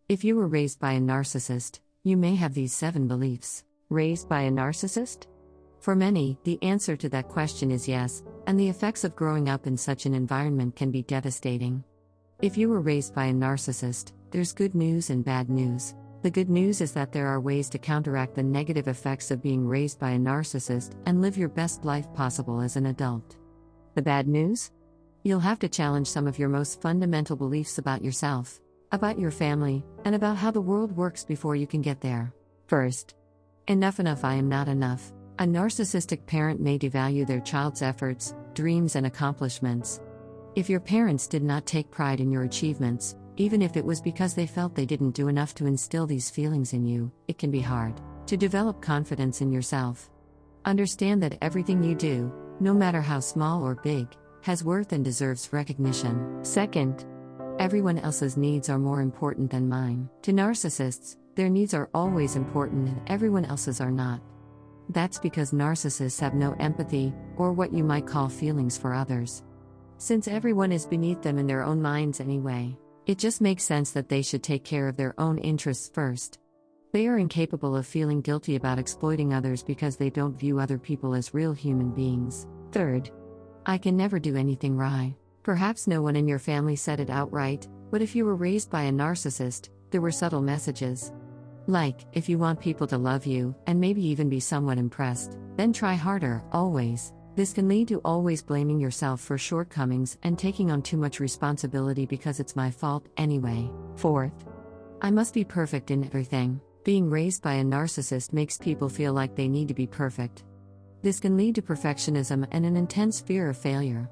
If you were raised by a narcissist, you may have these 7 beliefs. Raised by a narcissist? For many, the answer to that question is yes, and the effects of growing up in such an environment can be devastating. If you were raised by a narcissist, there's good news and bad news. The good news is that there are ways to counteract the negative effects of being raised by a narcissist and live your best life possible as an adult. The bad news? You'll have to challenge some of your most fundamental beliefs about yourself, about your family, and about how the world works before you can get there. First, enough, I am not enough. A narcissistic parent may devalue their child's efforts, dreams, and accomplishments. If your parents did not take pride in your achievements, even if it was because they felt they didn't do enough to instill these feelings in you, it can be hard to develop confidence in yourself. Understand that everything you do, no matter how small or big, has worth and deserves recognition. Second, everyone else's needs are more important than mine. To narcissists, their needs are always important and everyone else's are not. That's because narcissists have no empathy, or what you might call feelings for others. Since everyone is beneath them in their own minds anyway, it just makes sense that they should take care of their own interests first. They are incapable of feeling guilty about exploiting others because they don't view other people as real human beings. Third, I can never do anything right. Perhaps no one in your family said it outright, but if you were raised by a narcissist, there were subtle messages. Like, if you want people to love you, and maybe even be somewhat impressed, then try harder, always. This can lead to always blaming yourself for shortcomings and taking on too much responsibility because it's my fault anyway. Fourth, I must be perfect in everything. Being raised by a narcissist makes people feel like they need to be perfect. This can lead to perfectionism and an intense fear of failure.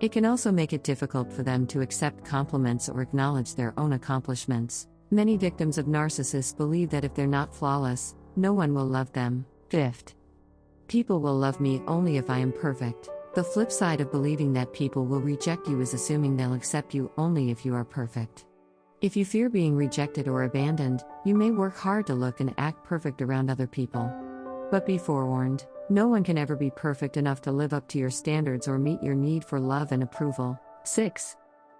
It can also make it difficult for them to accept compliments or acknowledge their own accomplishments. Many victims of narcissists believe that if they're not flawless, no one will love them. Fifth, people will love me only if I am perfect. The flip side of believing that people will reject you is assuming they'll accept you only if you are perfect. If you fear being rejected or abandoned, you may work hard to look and act perfect around other people. But be forewarned, no one can ever be perfect enough to live up to your standards or meet your need for love and approval. 6.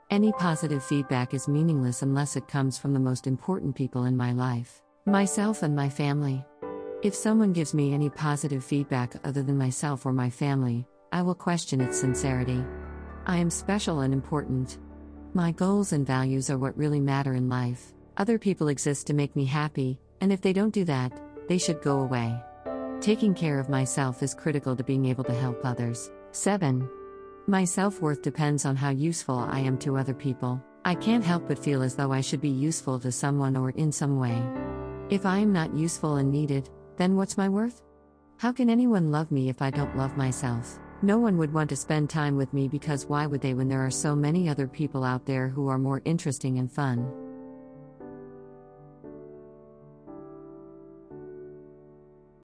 Any positive feedback is meaningless unless it comes from the most important people in my life, myself and my family. If someone gives me any positive feedback other than myself or my family, I will question its sincerity. I am special and important. My goals and values are what really matter in life. Other people exist to make me happy, and if they don't do that, they should go away. Taking care of myself is critical to being able to help others. 7. My self-worth depends on how useful I am to other people. I can't help but feel as though I should be useful to someone or in some way. If I am not useful and needed, then what's my worth? How can anyone love me if I don't love myself? No one would want to spend time with me because why would they when there are so many other people out there who are more interesting and fun?